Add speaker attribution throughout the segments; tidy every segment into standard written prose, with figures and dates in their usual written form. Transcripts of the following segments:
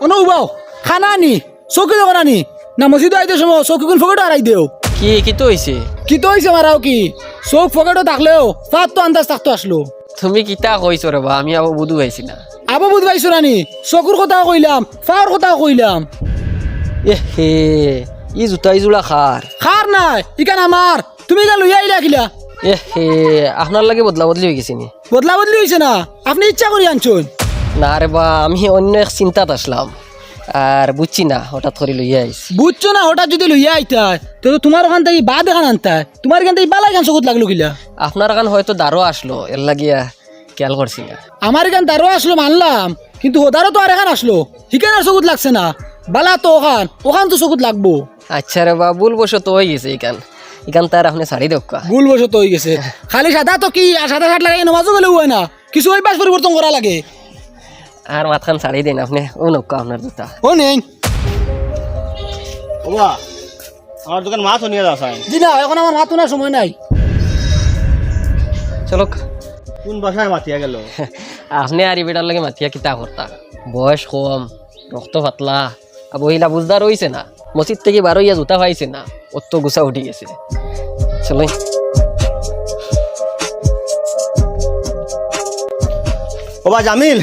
Speaker 1: অনুবাও খানা আনি চৌকি দোকান আনি না মসজিদ আইতে সময় চৌকি কোন ফকেট আড়াই দেও
Speaker 2: কি তো হইছে?
Speaker 1: কি তো হয়েছে মারাও কি চৌক ফকেটও থাকলেও ফাত তো আন্দাজ থাকতো আসলো।
Speaker 2: তুমি কিতা কইছো রে বা, আমি আবার বুধু পাইছি না।
Speaker 1: আবো বুঝ পাইছো নানি চকুর কথাও কইলাম ফাওয়ার কথাও কইলাম।
Speaker 2: এ হে ই জুতা ইজোড়া খার
Speaker 1: খার নাই ইকান আমার তুমি গা লইয়া আইলা কিলা
Speaker 2: এ হে আপনার লাগে বদলা বদলি হয়ে গেছি নি?
Speaker 1: বদলা বদলি হয়েছে না আপনি ইচ্ছা করি আনছুন।
Speaker 2: না রে বা, আমি অন্য এক চিন্তাত আসলাম আর বুঝছি না, হঠাৎ করে লইয়া আইছি।
Speaker 1: বুঝছো না হঠাৎ যদি লইয়া আইতাই তো তোমার ওখান থেকে বা দেখান আনতাই তোমার এখান থেকে বালা গান চকুত লাগলো কিলা।
Speaker 2: আপনার গান হয়তো দারো আসলো এর লাগিয়া খেয়াল করছি না।
Speaker 1: আমার এখান তারও আসলো মানলাম কিন্তু ওদারও তো আর এখান আসলো হিকান আর চকুত লাগছে না বালা তো ওখান তো চকুত লাগবো।
Speaker 2: আচ্ছা রে বা, ভুল বসে তো হয়ে গেছে এখান এখান তার আপনি ছাড়ি দোকা।
Speaker 1: ভুল বসে তো হয়ে গেছে খালি সাদা তো কি আর সাদা শার্ট লাগাই নমাজও গেলে হয় না কিছু ওই পাশ পরিবর্তন করা লাগে।
Speaker 2: আর মাথান ছাড়ি দিন আপনি, ও নৌকা আপনার জুতা
Speaker 1: ও নেই
Speaker 3: ওবা আমার দোকান মাছ নিয়ে যাস
Speaker 1: জি না এখন আমার হাত তোলার সময় নাই।
Speaker 2: চলো
Speaker 3: কোন বাসায় মাতিয়া গেল?
Speaker 2: আপনি আর বেটার লাগে মাতিয়া কিতা করতা, বয়স কম রক্ত পাতলা আর বহিলা বুঝদার হইছে না, মসজিদ থেকে বারো ইয়া জুতা পাইছে না, অত গুছা উঠে গেছে। চলো
Speaker 3: ওবা জামিল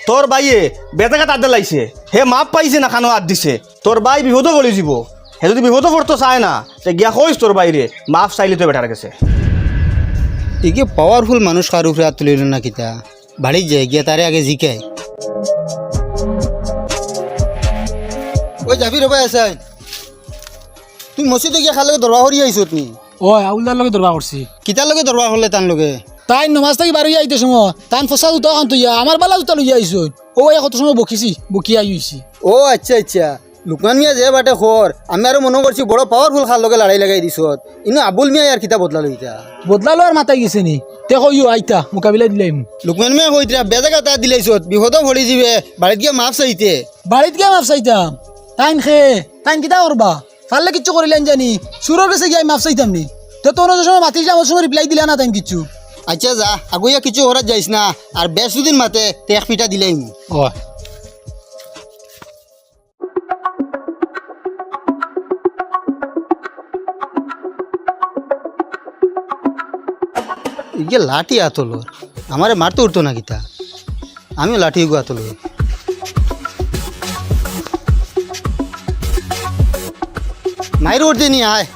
Speaker 3: তোর বাইয়ে বেতাকা তার লাইছে হে মাপ পাইছে না খানো হাত দিছে তোর বাই বিপদ বলি যাব হে যদি বিপদ পড়তো চায় না সে গিয়া কইস তোর বাইরে মাপ চাইলে তো বেটার গেছে।
Speaker 4: একে পাওয়ারফুল মানুষ কার উপরে হাত তুলিল না কিতা বাড়ি যায় গিয়া তারে আগে জিকায়। ওই জাফির ভাই আছেন তুই মসজিদে গিয়া খালে দরবার হরি আইছত নি?
Speaker 1: ও আউলদার লগে দরবার করছি
Speaker 4: কিতার লগে দরবার হলে তার লগে
Speaker 1: তাই নমাজ থেকে বারো আইতে সময় তাই ফসা জুতা খান তুইয়া আমার বালা জুতা লইয়া আইছো ও কত সময় বকিছি বকি আইছি।
Speaker 4: ও আচ্ছা আচ্ছা লুকমান মিয়া যে বাটে খর আমি আরো মনে করছি বড় পাওয়ারফুল খার লগে লড়াই লাগাই দিছত ইনো আবুল মিয়া আর কিতা বদলা লইতা
Speaker 1: বদলা লোয়ার মাথায় গেছে নি তে কইও আইতা মোকাবিলা দিলাম।
Speaker 4: লুকমান মিয়া কইতরা বেজাগা তা দিলাইছত বিপদ ভরি যাবে বাড়িত গিয়া মাফ চাইতে
Speaker 1: বাড়িত গিয়ে মাপ চাইতাম তাইন তাইন কিতা করবা পারলে কিচ্ছু করিলেন জানি সুরর কাছে গিয়ে মাপ চাইতাম নি তো তোর সময় মাতি যাওয়ার সময় রিপ্লাই দিলা না তাইন কিচ্ছু।
Speaker 4: আচ্ছা যা আগুয়া কিছু ওরা যাইস না আর বেশ দুদিন মাতে তে এক পিঠা দিলাই
Speaker 1: ও
Speaker 4: ইগে লাঠি আতলো আমারে মারতে উঠতো না কিতা আমিও লাঠি গো আতলো মায়ের উঠতে নি আয়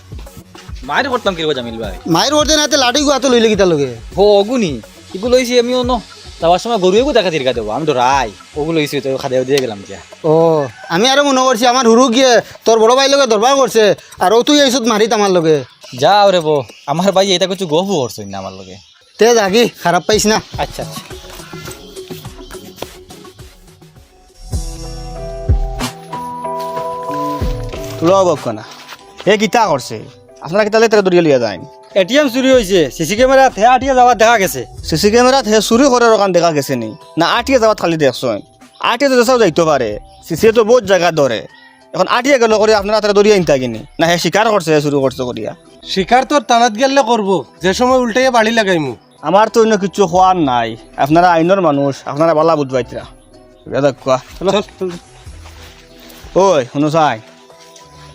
Speaker 5: মায়ের করতাম কি জামিল ভাই?
Speaker 4: মায়ের উঠতে না লাঠি গো আতো লইলে কিতা লগে
Speaker 5: হো অগুনি ইগু লইছি আমিও ন যাওয়ার সময় গরুয়েও দেখা দিরকা দেবো আমি তো রাই ওগু লইছি তো খাদে দিয়ে গেলাম যা।
Speaker 4: ও আমি আরো মনে করছি আমার হুরু গিয়ে তোর বড় ভাই লগে দরবার করছে আর ও তুই আইসত মারিত আমার লগে
Speaker 5: যাও রে বো আমার ভাই এটা কিছু গহু করছো না আমার লগে।
Speaker 4: তে জাগি খারাপ পাইস না।
Speaker 5: আচ্ছা আচ্ছা
Speaker 3: তুলো বক না হে কিতা করছে আপনারা কিতালে তারা দরিয়া লিয়া যায়
Speaker 6: এটিএম চুরি হয়েছে সিসি ক্যামেরা হে আটিয়া যাওয়ার দেখা গেছে।
Speaker 3: সিসি ক্যামেরাত হে চুরি করার ওখান দেখা গেছে নি না আটিয়া যাওয়াত খালি দেখছেন আটিয়া তো দেশাও যাইতে পারে সিসি তো বহুত জায়গা ধরে এখন আটিয়া গেল করে আপনারা তারা দরিয়া ইনতা কিনি না হে শিকার করছে হে চুরি করছে করিয়া
Speaker 6: শিকার তোর টানাত গেলে করবো যে সময় উল্টাইয়া বাড়ি লাগাইমু।
Speaker 3: আমার তো অন্য কিছু হওয়ার নাই আপনারা আইনের মানুষ আপনারা বালা বুঝবাইতরা কোয়া ওই শুনো চাই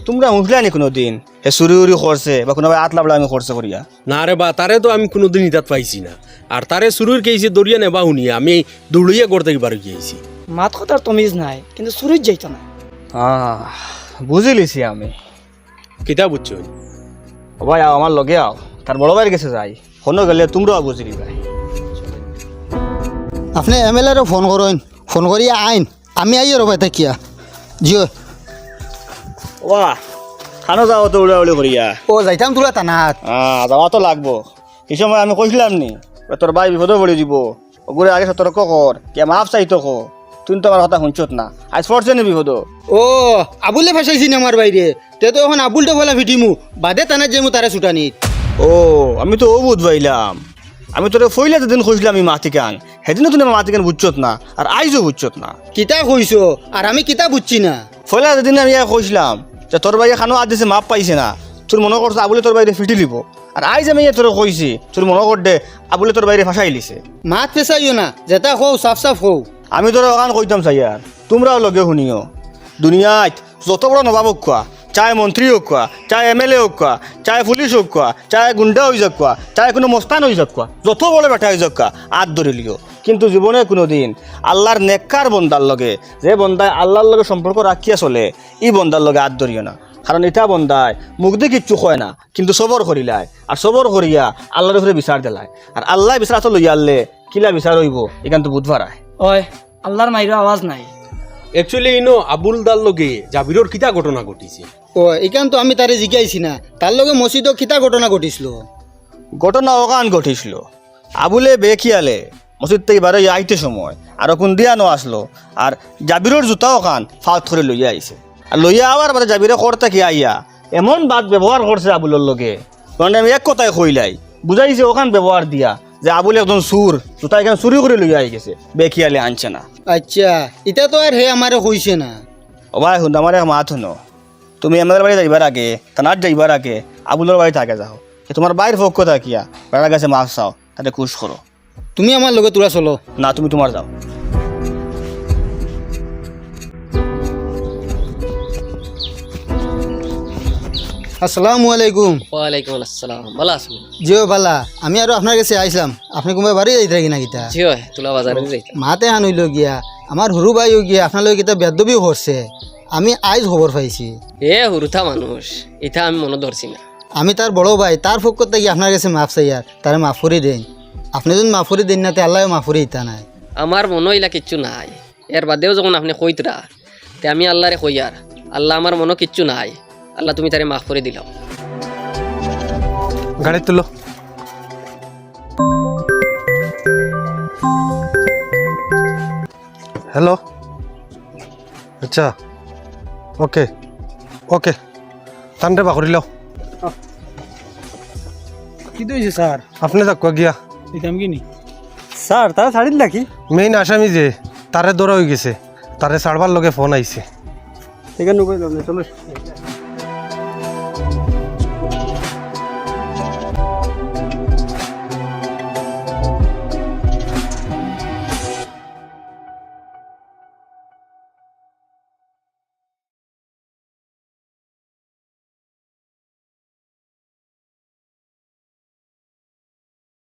Speaker 3: তোমরা উঠলে নি কোনো দিন হে চুরি উরি করছে বা কোনোবাই আট লাভলা আমি করছে করিয়া?
Speaker 7: না রে বা তারে তো আমি কোনোদিন ইতাত পাইছি না আর তারে শুরুর কেছি দরিয়া নেবা শুনিয়া আমি দৌড়িয়া করতে পারি গিয়েছি।
Speaker 8: মাত কথার তমিজ নাই কিন্তু চুরিত যাইতো না।
Speaker 3: বুঝি লিছি আমি
Speaker 7: কিতা বুঝছো?
Speaker 3: ও ভাই আও আমার লগে আও তার বড় ভাইয়ের কাছে যাই ফোনও গেলে তোমরাও বুঝি ভাই।
Speaker 4: আপনি এমএলএরও ফোন করেন ফোন করিয়া আইন আমি আইয়ে রবাই থাকিয়া জিও
Speaker 3: ওয়া খানো যাও তো উড়া উড়ি করিয়া
Speaker 4: ও যাইতাম তোলা টানাত
Speaker 3: যাওয়া তো লাগবো এই সময় আমি কইছিলাম নি তোর ভাই বিপদে পড়ে দিব ওগুলো আগে সতর্ক কর কে মাফ চাইতো কো তুই তো আমার কথা শুনছত না আজ পড়ছে নি বিপদ।
Speaker 4: ও আবুলে ফাঁসাইছি না আমার বাইরে তে তো এখন আবুলটা বলা ফিটিমু বাদে টানা যেমু তারা ছুটানিত।
Speaker 3: ও আমি তো ও বুঝবাইলাম আমি তোরে ফইলে যেদিন খুঁজলাম আমি মাতিকান সেদিনও তুমি মাতিকান বুঝছত না আর আইজও বুঝছত না
Speaker 4: কিতা কইছো আর আমি কিতা বুঝছি না।
Speaker 3: ফইলা যেদিন আমি কইছিলাম যে তোর ভাই খানো আজ দিছে মাপ পাইছে না তোর মনে করছে আবুলে তোর বাইরে ফিটি লিব আর আইজ আমি তোর কইছি তোর মনে কর দে আবুলে তোর বাইরে ফাঁসাই লিছে।
Speaker 4: মাত পেছাইও না যেটা হও সাফ সাফ হও।
Speaker 3: আমি তোর ওখান কইতাম চাই আর তোমরাও লগে শুনিও দুনিয়াত যত বড় নবাব হোক কোয়া, চাহে মন্ত্রী হোক কোয়া, চাহে MLA হোক কোয়া, চাহে পুলিশ হোক কোয়া, চাহে গুন্ডা হয়ে যাক কোয়া, চাহে কোনো মস্তান হয়ে যাক কোয়া, যত বড় বেটা হয়ে যাক কোয়া, হাত ধরে লিও। কিন্তু জীবনে কোনো দিন আল্লাহর নেককার বন্দার লগে, যে বন্দায় আল্লাহর লগে সম্পর্ক রাখিয়া চলে, ই বন্দার লগে হাত ধরিও না। কারণ এটা বন্দায় মুখ দিয়ে কিচ্ছু কয় না, কিন্তু সবর করিলায়, আর সবর করিয়া আল্লাহর উপরে বিচার দিলায়। আর আল্লাহ বিচার তো লইয়া আনলে কিলা বিচার হইব এখান তো বুধবার আয়।
Speaker 8: ওই আল্লাহর মাইরো আওয়াজ নাই।
Speaker 7: একচুয়ালি ইনো আবুল দার লগে জাবিরর কিতা ঘটনা ঘটিছে।
Speaker 4: ও এখান তো আমি তারে জিজ্ঞাইছি না, তার লগে মসজিদও কিতা ঘটনা ঘটিছিল।
Speaker 3: ঘটনা ওখান ঘটিছিল, আবুলে বেখিয়ালে মসজিদ থেকে বারো আইতে সময় আর কোন দিয়ানো আসলো, আর জাবিরর জুতা ওখান ফাউত করে লইয়া আইছে। আর লইয়া আবার বাদে জাবিরে করতে কি আইয়া এমন বাদ ব্যবহার করছে আবুলের লগে, কারণ আমি এক কথায় কইলাই বুঝাইছে ওখান ব্যবহার দিয়া যে আবুল একজন সুর, জুতা এখানে চুরি করে লইয়া আই গেছে, বেখিয়ালে আনছে না।
Speaker 4: আচ্ছা এটা তো আর হে আমারে কইছে না।
Speaker 3: ও ভাই শুন, আমার এক মাত শুনো, তুমি আমাদের বাড়ি যাইবার আগে, থানার যাইবার আগে আবুলের বাড়ি থাকে যাও, তোমার বাইর পক্ষ থাকিয়া বেড়ার কাছে মাছ চাও, তাতে খুশ করো।
Speaker 4: তুমি আমার লগে তোরা চলো।
Speaker 3: না, তুমি তোমার যাও।
Speaker 4: আসসালামু আলাইকুম।
Speaker 2: ওয়ালাইকুম আসসালাম, ভালো আছো?
Speaker 4: জিও বালা, আমি আর আপনার কাছে আইসলাম, আপনি কোনোবাই বাড়ি যাইতে কিনা কিতা?
Speaker 2: জি হয়, তোলা বাজারে যাইতাম।
Speaker 4: মাতে হান হইল গিয়া, আমার সরু ভাইও গিয়া আপনার লগে কিতা বেদবিও করছে, আমি আইজ খবর পাইছি।
Speaker 2: এ হুরুথা মানুষ, এটা আমি মনে ধরছি না।
Speaker 4: আমি তার বড় ভাই, তার পক্ষ থেকে আপনার কাছে মাফ চাই, আর তারে মাফ করে দেন। আপনি যদি মাফ করে দেন না, তে আল্লাহ মাফ করে দিতা নাই।
Speaker 2: আমার মনে হইলা কিচ্ছু নাই, এর বাদেও যখন আপনি কইতরা তে আমি আল্লাহরে কই আর আল্লাহ আমার মনে কিচ্ছু নাই, আল্লাহ তুমি তারে মাফ করে দিলাম।
Speaker 6: গাড়ি তুলো। হ্যালো, আচ্ছা, ওকে ওকে, তানরে বাকরি লও।
Speaker 1: কি দইছে স্যার?
Speaker 6: আপনি যাক গিয়া।
Speaker 1: দিতাম কি নি
Speaker 6: স্যার তারা ছাড়িল নাকি? মেইন আসামি যে তারে দৌড়া হয়ে গেছে, তারে ছাড়বার লগে ফোন আইছে।
Speaker 1: এখানে চলো।